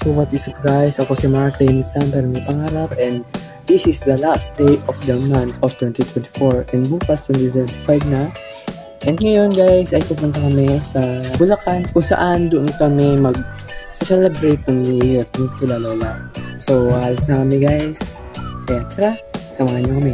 So what is up guys, ako si Mark Limit lang pero may pangarap, and this is the last day of the month of 2024 and bukas 2025 na. And ngayon guys ay pupunta kami sa Bulacan kung saan doon kami mag-celebrate ng New Year ng kila Lola. So alis na kami guys, kaya tara, samahan niyo kami.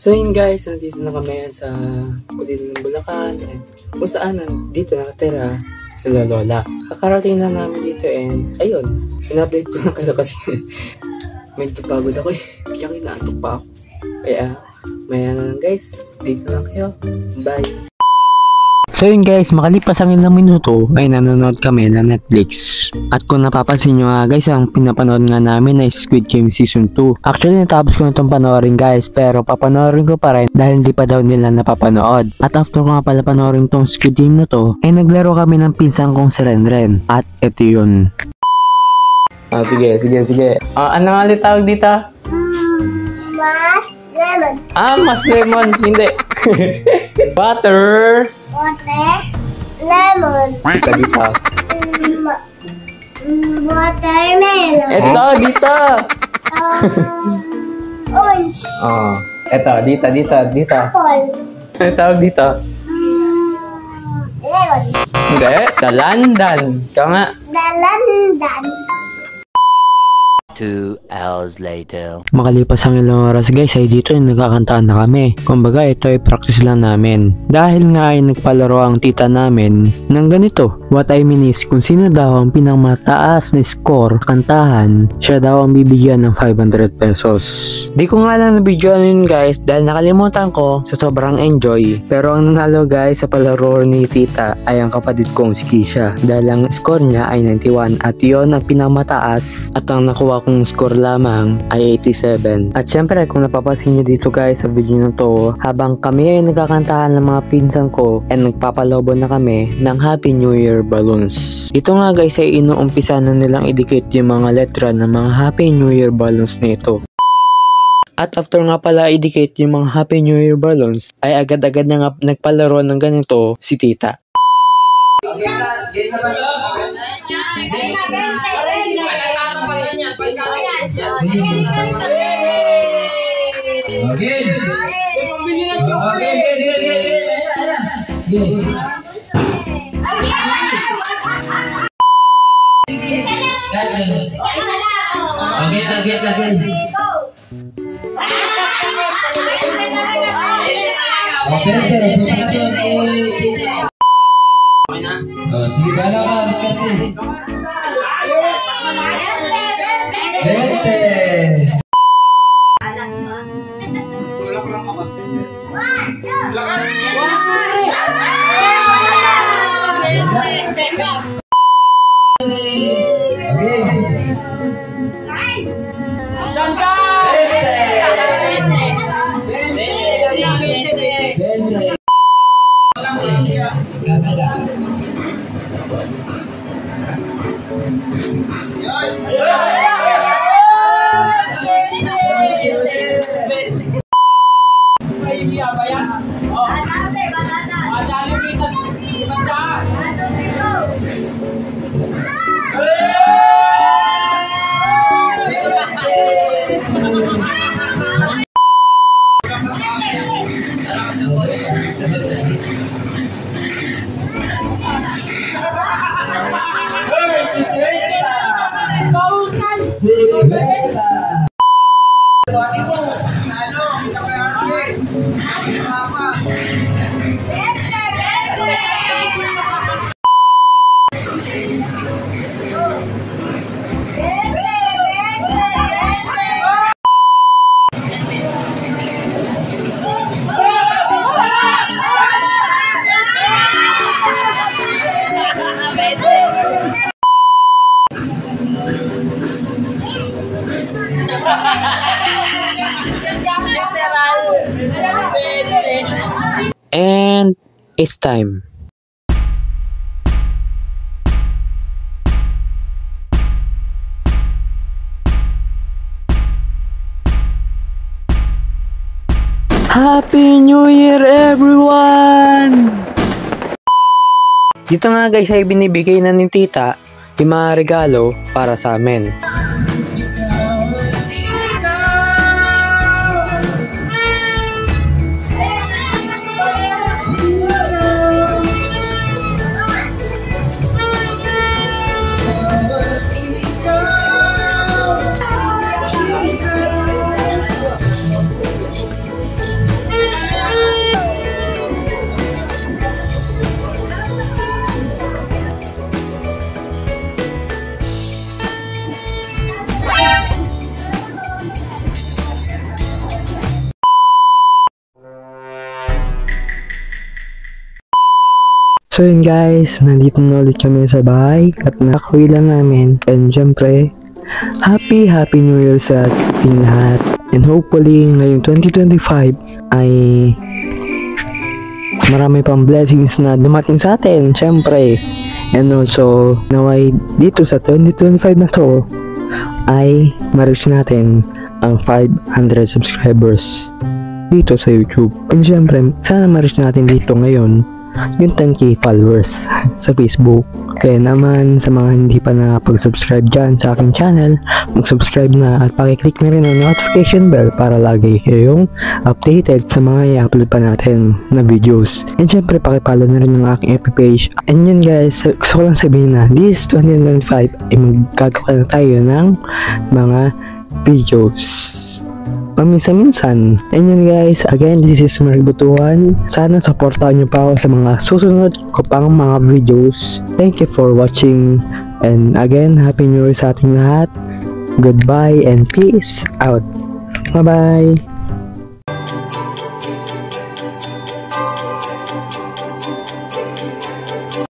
So yun guys, nandito na kami sa Pulilan ng Bulacan and kung saan dito nakatira sila Lola. Kakarating na namin dito and ayun, in-update ko lang kayo kasi medyo pagod ako eh. Kaya kinaantok pa ako. Kaya maya na lang guys, dito lang kayo. Bye! So yun guys, makalipas ang ilang minuto ay nanonood kami ng Netflix. At kung napapansin nyo nga guys, ang pinapanood nga namin ay Squid Game Season 2. Actually natapos ko na itong panoorin guys, pero papanoorin ko pa rin dahil hindi pa daw nila napapanood. At after ko nga pala panoorin tong Squid Game na to, ay naglaro kami ng pinsan kong si Renren. At ito yun. Sige. Ano nga ulit tawag dito? Mas lemon. Mas lemon. Hindi. Water, lemon. Ito dito. Watermelon. Ito dito. Orange. Ito dito. Apple. Ano tawag dito? Lemon. Hindi, dalandan. Ikaw nga. Dalandan. 2 hours later. Makalipas ang ilang oras guys ay dito ay nagkakantaan na kami. Kumbaga ito ay practice lang namin. Dahil nga ay nagpalaro ang tita namin ng ganito. What I mean is kung sino daw ang pinakmataas na score kantahan, siya daw ang bibigyan ng 500 pesos. Di ko nga lang nabigyan yun guys dahil nakalimutan ko sa sobrang enjoy. Pero ang nanalo guys sa palaro ni tita ay ang kapatid kong si Kisha. Dahil ang score niya ay 91 at yon ang pinakmataas at ang nakuha kung score lamang ay 87. At syempre kung napapansin nyo dito guys sa video na to, habang kami ay nagkakantahan ng mga pinsan ko and nagpapalobo na kami ng Happy New Year balloons. Ito nga guys ay inuumpisa na nilang idikit yung mga letra ng mga Happy New Year balloons na ito. At after nga pala idikit yung mga Happy New Year balloons ay agad-agad na nga nagpalaro ng ganito si tita. Okay na, game na ba ito? Sige, bala ka, sige. Bente! Tulak lang ako. Lakas! Okay. Saan ka? Bente! Literal. And it's time. Happy New Year everyone! Dito nga guys ay binibigay na ni tita yung mga regalo para sa amin. So yun guys, nandito na ulit kami sa bahay at nakakuwi lang namin. And syempre, Happy New Year sa ating lahat. And hopefully, ngayong 2025 ay marami pang blessings na dumating sa atin, syempre. And also, naway dito sa 2025 na to ay ma-reach natin ang 500 subscribers dito sa YouTube. And syempre, sana ma-reach natin dito ngayon yung 10k followers sa Facebook. Kaya naman sa mga hindi pa nakapag-subscribe dyan sa aking channel, mag-subscribe na at pakiclick na rin ang notification bell para lagi kayong updated sa mga i-upload pa natin na videos. And syempre pakipollow na rin ang aking FB page. And yun guys, gusto ko lang sabihin na this 2025 ay magkagawa na tayo ng mga videos paminsan-minsan. And yun guys, again, this is Mark Butuan. Sana supportahan nyo pa ako sa mga susunod ko pang mga videos. Thank you for watching. And again, Happy New Year sa ating lahat. Goodbye and peace out. Bye-bye.